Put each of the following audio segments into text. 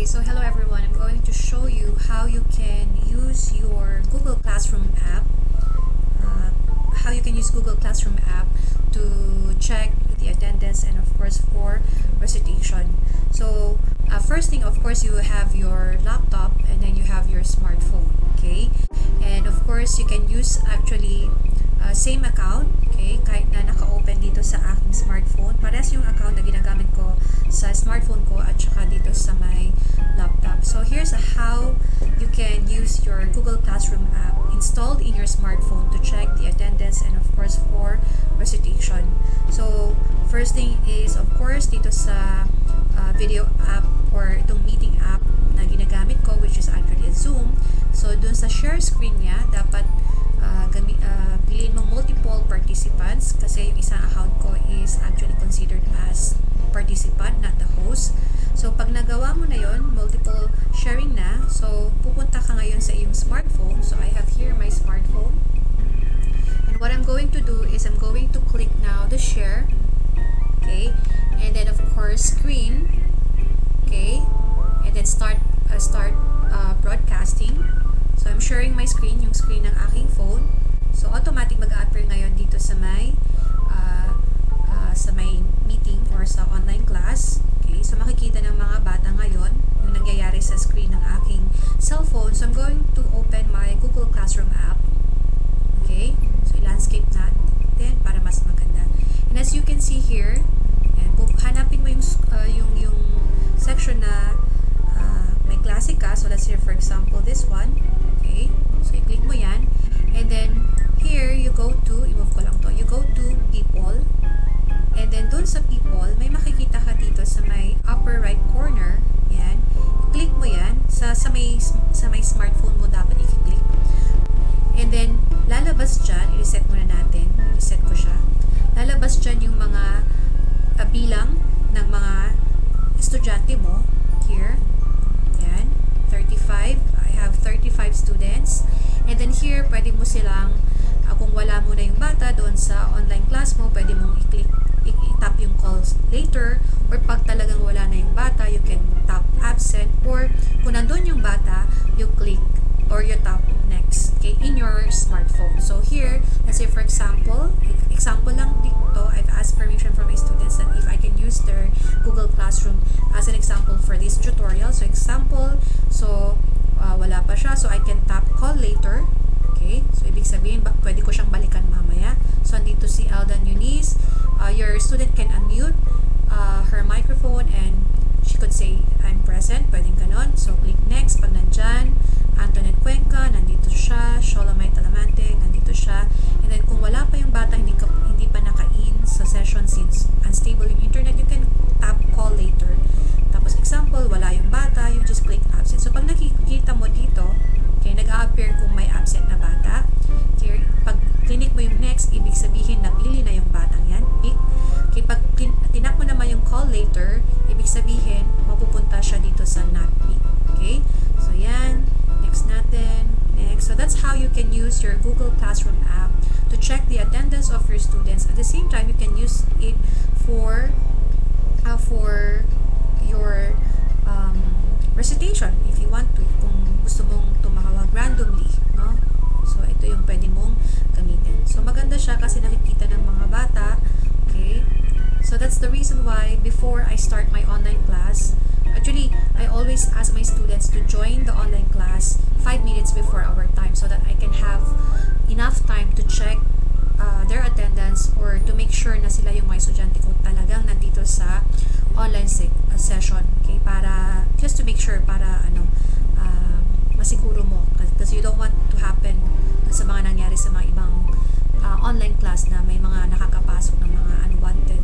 so hello everyone. I'm going to show you how you can use your Google Classroom app. To check the attendance and of course for recitation. So first thing, of course, you have your laptop and then you have your smartphone. Okay, and of course you can use actually same account. Okay, kahit na naka-open dito sa aking smartphone, parehas yung account na ginagamit ko sa smartphone ko at saka dito sa my laptop. So here's how you can use your Google Classroom app installed in your smartphone to check the attendance and of course for recitation. So first thing is of course dito sa video app or itong meeting app na ginagamit ko, which is actually a Zoom. So dun sa share screen niya, dapat piliin mo multiple participants kasi yung isang account ko is actually considered as participant, not the host. So pag nagawa mo na yon, multiple sharing na, so pupunta ka ngayon sa iyong smartphone. So I have here my smartphone, and what I'm going to do is I'm going to click now the share, okay, and then of course screen, okay, and then start broadcasting. So I'm sharing my screen, yung screen ng aking phone. So automatic mag-appear ngayon dito sa may meeting or sa online class. Okay, so makikita ng mga bata ngayon yung nangyayari sa screen ng aking cellphone. So I'm going to open my Google Classroom app. Okay, so i-landscape natin para mas maganda. And as you can see here, and hanapin mo yung section na may klase ka. So let's say for example this one. Okay, so i-click mo yan. And then here you go to, i-move ko lang to, you go to people. And then dun sa people, may makikita ka dito sa may upper right corner. Yan. Click mo yan. Sa may smartphone mo dapat i-click. And then lalabas dyan, i-reset muna natin. I-reset ko siya. Lalabas dyan yung mga bilang ng mga estudyante mo. Here. Yan. 35. I have 35 students. And then here, pwede mo silang, kung wala mo na yung bata doon sa online class mo, pwede mong i-tap yung calls later, or pag talagang wala na yung bata, you can tap absent, or kung nandun yung bata, you click or you tap next, okay, in your smartphone. So here, let's say for example lang dito, I've asked permission from my students that if I can use their Google Classroom as an example for this tutorial. So example, wala pa siya, so I can tap call later. Okay, so ibig sabihin, pwede ko siyang balikan mamaya. So andito si Aldan Eunice. Your student can unmute her microphone and she could say, I'm present. Pwedeng ganon. So click next pag nandyan. Antoinette Cuenca, nandito siya. Sholomite Talamante, nandito siya. And then kung wala pa yung bata, hindi pa naka-in sa session since unstable yung internet, you can tap call later. Tapos example, wala yung bata, you just click absent. So pag nakikita mo dito, okay, nag-a-appear kung may absent na bata. Okay, pag click mo yung next, ibig sabihin napili na yung batang yan. Pick. Okay, pag tinak mo naman yung call later, ibig sabihin mapupunta siya dito sa not pick. Okay, so yan. Next natin. Next. So that's how you can use your Google Classroom app to check the attendance of your students. At the same time, you can use it for your recitation if you want to, kung gusto mong tumawag randomly, no? So ito yung pwede mong gamitin. So maganda siya kasi nakikita ng mga bata. Okay, so that's the reason why before I start my online class, actually I always ask my students to join the online class 5 minutes before our time so that I can have enough time to check their attendance or to make sure na sila yung mga estudyante ko talagang nandito sa online session. Okay, para just to make sure, para masiguro mo, because you don't want to happen sa mga nangyari sa mga ibang online class na may mga nakakapasok ng mga unwanted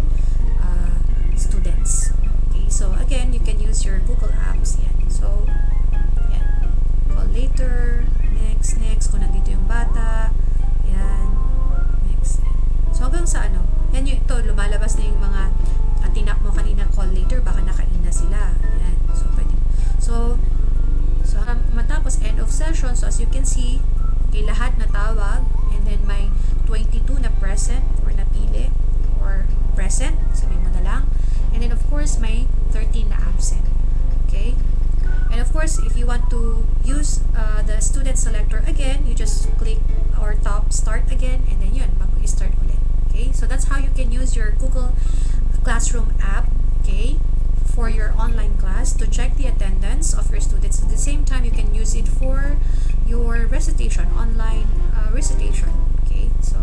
students. Okay, so again, you can use your Google Apps. Yan. So yan, call later, next, kung nandito yung bata, yan, next. So hanggang sa yan yung ito, lumalabas na yung mga tinap mo kanina call later, baka nakain na sila. Yan. So pwede. So matapos end of session, so as you can see, okay, lahat natawag, and then may 22 na present or napili or present, sabihin mo na lang. And then of course may 13 na absent. Okay? course, if you want to use the student selector again, you just click or tap start again, and then yun, mag-start ulit. Okay, so that's how you can use your Google Classroom app, okay, for your online class to check the attendance of your students. At the same time, you can use it for your recitation, online recitation. Okay, so